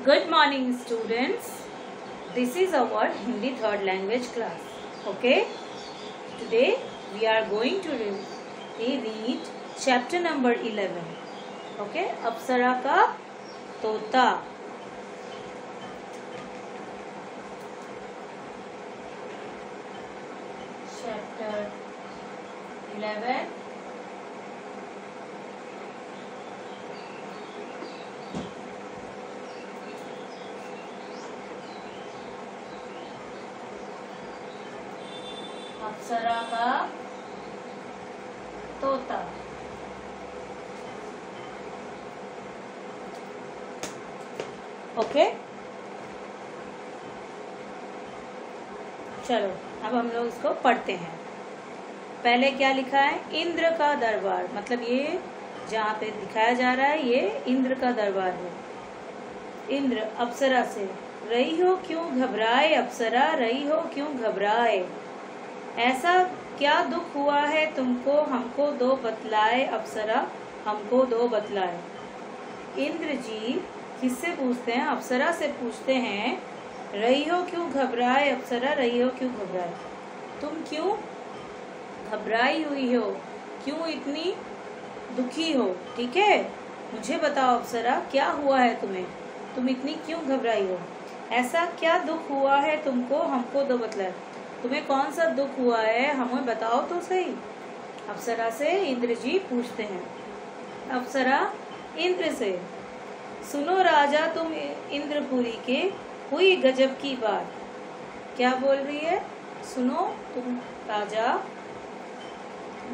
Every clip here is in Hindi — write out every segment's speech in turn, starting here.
Good morning, students. This is our Hindi third language class. Okay. Today we are going to read chapter number 11. Okay. अप्सरा का तोता. Chapter 11. अप्सरा का तोता. ओके. चलो अब हम लोग इसको पढ़ते हैं. पहले क्या लिखा है? इंद्र का दरबार. मतलब ये जहाँ पे दिखाया जा रहा है ये इंद्र का दरबार है. इंद्र अप्सरा से, रही हो क्यों घबराए अप्सरा, रही हो क्यों घबराए, ऐसा क्या दुख हुआ है तुमको, हमको दो बतलाए अप्सरा, हमको दो बतलाए. इंद्र जी किससे पूछते हैं? अप्सरा से पूछते हैं. रही हो क्यों घबराए अप्सरा, रही हो क्यों घबराए, तुम क्यों घबराई हुई हो, क्यों इतनी दुखी हो. ठीक है, मुझे बताओ अप्सरा क्या हुआ है तुम्हें, तुम इतनी क्यों घबराई हो. ऐसा क्या दुख हुआ है तुमको, हमको दो बतलाए. तुम्हें कौन सा दुख हुआ है हमें बताओ तो सही. अप्सरा से इंद्र जी पूछते हैं. अप्सरा इंद्र से, सुनो राजा तुम इंद्रपुरी के, हुई गजब की बात. क्या बोल रही है? सुनो तुम राजा,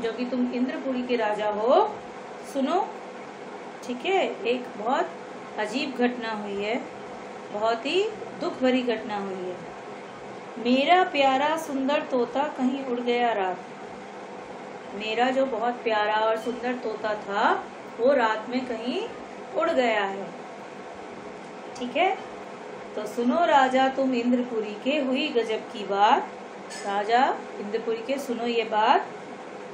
जो कि तुम इंद्रपुरी के राजा हो, सुनो. ठीक है, एक बहुत अजीब घटना हुई है, बहुत ही दुख भरी घटना हुई है. मेरा प्यारा सुंदर तोता कहीं उड़ गया रात. मेरा जो बहुत प्यारा और सुंदर तोता था वो रात में कहीं उड़ गया है. ठीक है, तो सुनो राजा तुम इंद्रपुरी के, हुई गजब की बात. राजा इंद्रपुरी के सुनो ये बात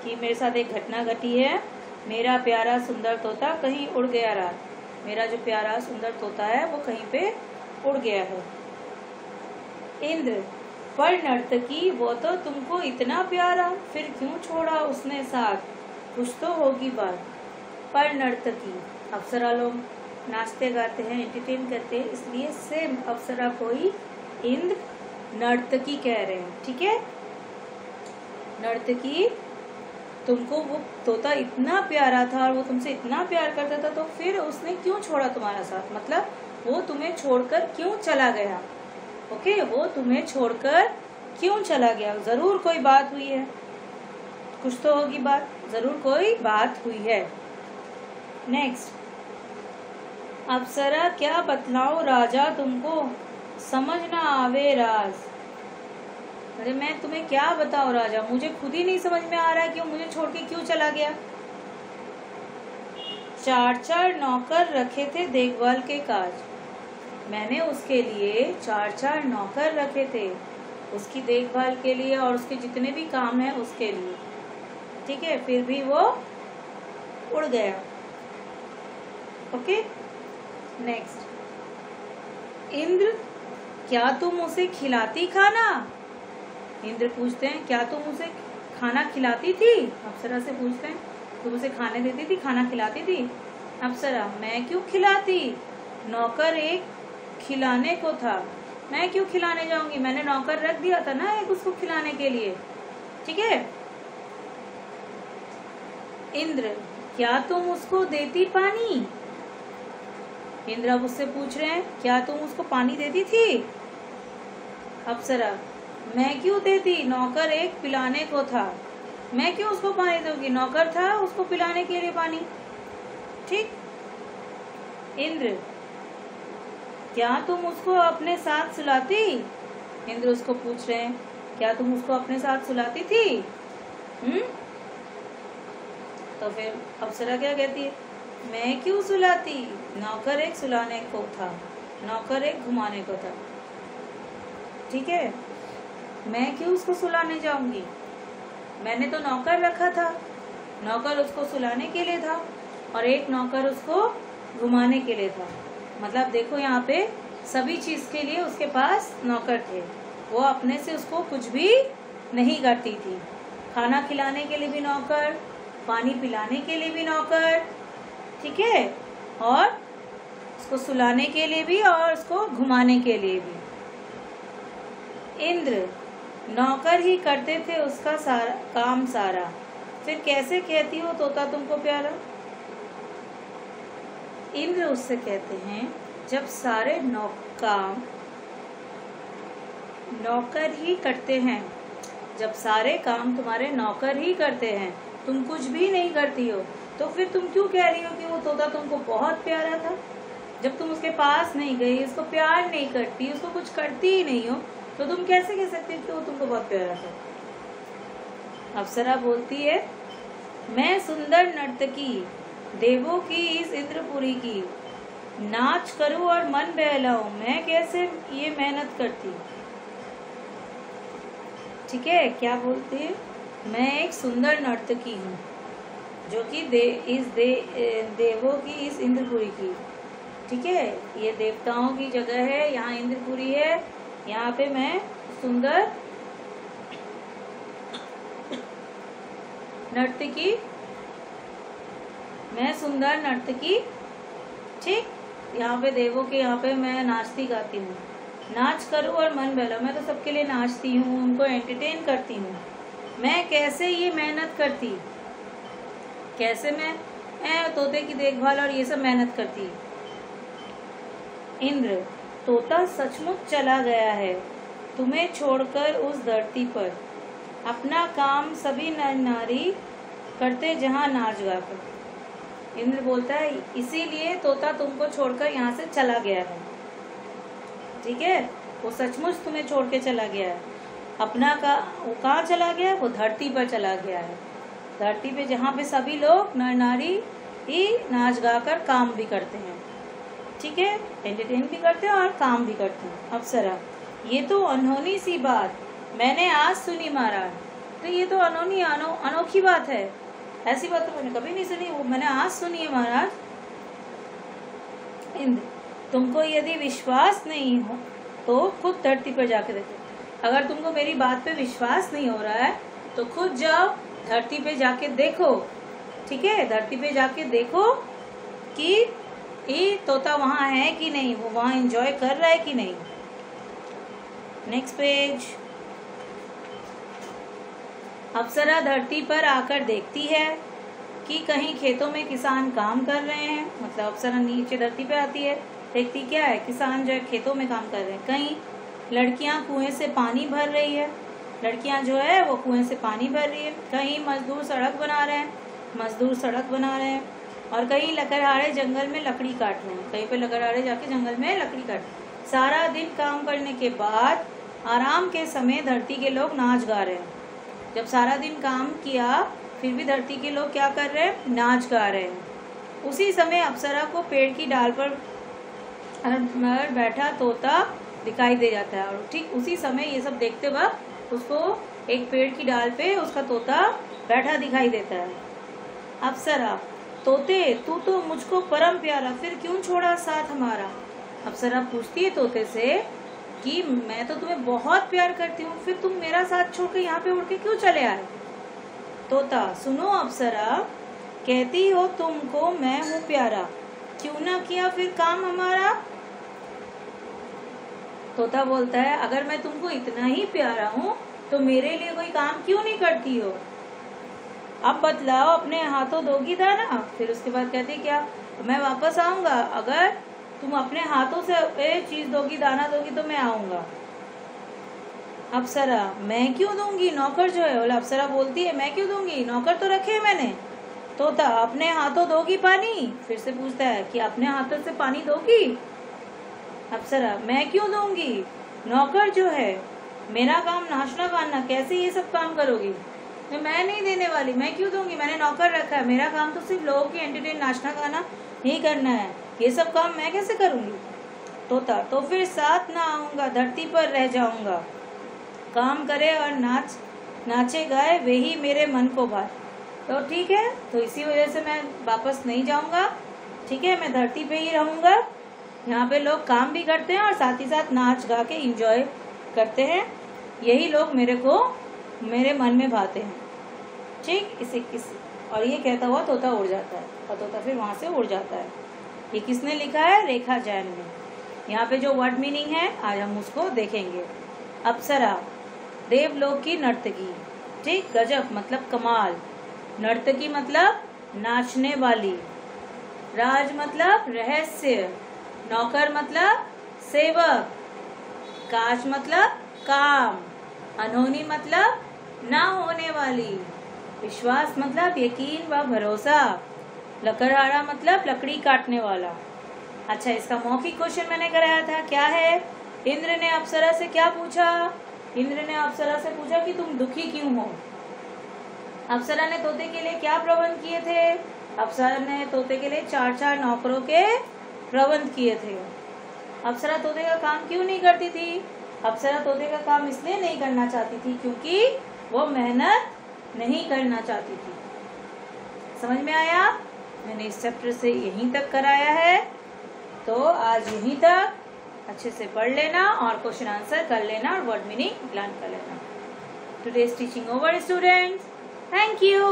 कि मेरे साथ एक घटना घटी है. मेरा प्यारा सुंदर तोता कहीं उड़ गया रात. मेरा जो प्यारा सुंदर तोता है वो कहीं पे उड़ गया है. इंद्र, पर नर्तकी वो तो तुमको इतना प्यारा, फिर क्यों छोड़ा उसने साथ, कुछ तो होगी बात. पर नर्तकी, अप्सरा लोग नाचते गाते हैं, एंटरटेन करते हैं, इसलिए सेम अप्सरा को ही इंद्र नर्तकी कह रहे हैं. ठीक है, नर्तकी तुमको वो तोता इतना प्यारा था और वो तुमसे इतना प्यार करता था, तो फिर उसने क्यों छोड़ा तुम्हारा साथ, मतलब वो तुम्हें छोड़कर क्यों चला गया. ओके, वो तुम्हें छोड़कर क्यों चला गया. जरूर कोई बात हुई है, कुछ तो होगी बात, जरूर कोई बात हुई है. नेक्स्ट, अप्सरा क्या बतलाओ राजा तुमको, समझ ना आवे राज. अरे मैं तुम्हें क्या बताऊं राजा, मुझे खुद ही नहीं समझ में आ रहा है कि वो मुझे छोड़ के क्यों चला गया. चार चार नौकर रखे थे देखभाल के काज. मैंने उसके लिए चार चार नौकर रखे थे, उसकी देखभाल के लिए और उसके जितने भी काम है उसके लिए. ठीक है, फिर भी वो उड़ गया. ओके. नेक्स्ट, इंद्र क्या तुम उसे खिलाती खाना. इंद्र पूछते हैं क्या तुम उसे खाना खिलाती थी. अप्सरा से पूछते हैं तुम उसे खाने देती थी, खाना खिलाती थी. अप्सरा, मैं क्यों खिलाती, नौकर एक खिलाने को था, मैं क्यों खिलाने जाऊंगी, मैंने नौकर रख दिया था ना एक उसको खिलाने के लिए. ठीक है. इंद्र, क्या तुम उसको देती पानी. इंद्र अब उससे पूछ रहे हैं क्या तुम उसको पानी देती थी. अप्सरा, मैं क्यों देती, नौकर एक पिलाने को था, मैं क्यों उसको पानी दूंगी, नौकर था उसको पिलाने के लिए पानी. ठीक. इंद्र, क्या तुम उसको अपने साथ सुलाती. इंद्र उसको पूछ रहे हैं क्या तुम उसको अपने साथ सुलाती थी. तो फिर अप्सरा क्या कहती है, मैं क्यों सुलाती, नौकर एक सुलाने को था, नौकर एक घुमाने को था. ठीक है, मैं क्यों उसको सुलाने जाऊंगी, मैंने तो नौकर रखा था, नौकर उसको सुलाने के लिए था और एक नौकर उसको घुमाने के लिए था. मतलब देखो यहाँ पे सभी चीज के लिए उसके पास नौकर थे। वो अपने से उसको कुछ भी नहीं करती थी। खाना खिलाने के लिए भी नौकर, पानी पिलाने के लिए भी नौकर, ठीक है, और उसको सुलाने के लिए भी और उसको घुमाने के लिए भी। इंद्र नौकर ही करते थे उसका सारा काम सारा, फिर कैसे कहती हो तोता तुमको प्यारा। इंद्र उससे कहते हैं जब सारे काम नौकर ही करते हैं, जब सारे काम तुम्हारे नौकर ही करते हैं, तुम कुछ भी नहीं करती हो, तो फिर तुम क्यों कह रही हो कि वो तोता तुमको बहुत प्यारा था। जब तुम उसके पास नहीं गई, उसको प्यार नहीं करती, उसको कुछ करती ही नहीं हो, तो तुम कैसे कह सकती हो कि वो तुमको बहुत प्यारा था। अप्सरा बोलती है, मैं सुंदर नर्तकी देवों की इस इंद्रपुरी की, नाच करूं और मन बहलाऊं, मैं कैसे ये मेहनत करती। ठीक है, क्या बोलती है, मैं एक सुंदर नर्तकी हूँ जो कि देवों की इस इंद्रपुरी की, ठीक है, ये देवताओं की जगह है, यहाँ इंद्रपुरी है, यहाँ पे मैं सुंदर नर्तकी, मैं सुंदर नर्तकी, ठीक, यहाँ पे देवों के यहाँ पे मैं नाचती गाती हूँ, नाच करूँ और मन बहलाऊं, मैं तो सबके लिए नाचती हूँ, उनको एंटरटेन करती हूँ। मैं कैसे ये मेहनत करती, कैसे मैं तोते की देखभाल और ये सब मेहनत करती। इंद्र तोता सचमुच चला गया है तुम्हें छोड़कर उस धरती पर, अपना काम सभी नर नारी करते जहाँ नाच गाकर। इंद्र बोलता है इसीलिए तोता तुमको छोड़कर यहाँ से चला गया है, ठीक है, वो सचमुच तुम्हें छोड़ के चला गया है। अपना का वो कहाँ चला गया, वो धरती पर चला गया है, धरती पे जहाँ पे सभी लोग नर नारी ही नाच गाकर काम भी करते हैं, ठीक है, एंटरटेन भी करते हैं और काम भी करते हैं। अप्सरा, ये तो अनहोनी सी बात मैंने आज सुनी महाराज। तो ये तो अनोखी बात है, ऐसी बात तो मैंने कभी नहीं सुनी, वो मैंने आज सुनी है महाराज। इंद्र, तुमको यदि विश्वास नहीं हो तो खुद धरती पर जाके देखो। अगर तुमको मेरी बात पे विश्वास नहीं हो रहा है तो खुद जाओ धरती पे जाके देखो, ठीक है, धरती पे जाके देखो कि ये तोता वहाँ है कि नहीं, वो वहाँ एंजॉय कर रहा है कि नहीं। Next page. अप्सरा धरती पर आकर देखती है कि कहीं खेतों में किसान काम कर रहे हैं, मतलब अप्सरा नीचे धरती पे आती है, देखती क्या है, किसान जो है खेतों में काम कर रहे हैं, कहीं लड़कियां कुएं से पानी भर रही है, लड़कियां जो है वो कुएं से पानी भर रही है, कहीं मजदूर सड़क बना रहे हैं, मजदूर सड़क बना रहे हैं, और कहीं लकड़हारे जंगल में लकड़ी काट रहे हैं, कहीं पे लकड़हारे जाके जंगल में लकड़ी काट। सारा दिन काम करने के बाद आराम के समय धरती के लोग नाच गा रहे हैं। जब सारा दिन काम किया फिर भी धरती के लोग क्या कर रहे हैं, नाच गा रहे हैं। उसी समय अप्सरा को पेड़ की डाल पर बैठा तोता दिखाई दे जाता है, और ठीक उसी समय ये सब देखते वक्त उसको एक पेड़ की डाल पे उसका तोता बैठा दिखाई देता है। अप्सरा, तोते तू तो मुझको परम प्यारा, फिर क्यों छोड़ा साथ हमारा। अप्सरा पूछती है तोते से कि मैं तो तुम्हें बहुत प्यार करती हूँ, फिर तुम मेरा साथ छोड़ के यहाँ पे उड़ के क्यों चले आए। तोता, सुनो अप्सरा, कहती हो तुमको मैं हूँ प्यारा, क्यों ना किया फिर काम हमारा। तोता बोलता है अगर मैं तुमको इतना ही प्यारा हूँ तो मेरे लिए कोई काम क्यों नहीं करती हो। अब बतलाओ, अपने हाथों दोगी दाना। फिर उसके बाद कहती क्या, मैं वापस आऊंगा, अगर तुम अपने हाथों से चीज दोगी, दाना दोगी तो मैं आऊंगा। अप्सरा, मैं क्यों दूंगी, नौकर जो है। बोला अप्सरा बोलती है मैं क्यों दूंगी, नौकर तो रखे है मैंने। तोता, अपने हाथों दोगी पानी। फिर से पूछता है कि अपने हाथों से पानी दोगी। अप्सरा, मैं क्यों दूंगी, नौकर जो है, मेरा काम नाचना गाना, कैसे ये सब काम करोगी। मैं नहीं देने वाली, मैं क्यों दूंगी, मैंने नौकर रखा है, मेरा काम तो सिर्फ लोगों की एंटरटेन नाचना गाना ही करना है, ये सब काम मैं कैसे करूंगी। तोता, तो फिर साथ ना आऊंगा, धरती पर रह जाऊंगा, काम करे और नाचे गाए वे ही मेरे मन को भाए। तो ठीक है, तो इसी वजह से मैं वापस नहीं जाऊंगा, ठीक है, मैं धरती पे ही रहूंगा, यहाँ पे लोग काम भी करते हैं और साथ ही साथ नाच गा के इंजॉय करते हैं। यही लोग मेरे मन में भाते हैं। ठीक, इसे किस और ये कहता हुआ तोता उड़ जाता है और तोता फिर वहां से उड़ जाता है। ये किसने लिखा है? रेखा जैन ने। यहाँ पे जो वर्ड मीनिंग है आज हम उसको देखेंगे। अप्सरा, देवलोक की नर्तकी। ठीक, गजब मतलब कमाल, नर्तकी मतलब नाचने वाली, राज मतलब रहस्य, नौकर मतलब सेवक, काज मतलब काम, अनहोनी मतलब ना होने वाली, विश्वास मतलब यकीन व भरोसा, लकड़हारा मतलब लकड़ी काटने वाला। अच्छा, इसका मौखिक क्वेश्चन मैंने कराया था, क्या है? इंद्र ने अप्सरा से क्या पूछा? इंद्र ने अप्सरा से पूछा कि तुम दुखी क्यों हो। अप्सरा ने तोते के लिए क्या प्रबंध किए थे? अप्सरा ने तोते के लिए 4-4 नौकरों के प्रबंध किए थे। अप्सरा तोते का काम क्यों नहीं करती थी? अप्सरा तोते का काम इसलिए नहीं करना चाहती थी क्योंकि वो मेहनत नहीं करना चाहती थी। समझ में आया? मैंने इस चैप्टर से यहीं तक कराया है, तो आज यहीं तक अच्छे से पढ़ लेना और क्वेश्चन आंसर कर लेना और वर्ड मीनिंग लर्न कर लेना। Today's teaching over students. Thank you.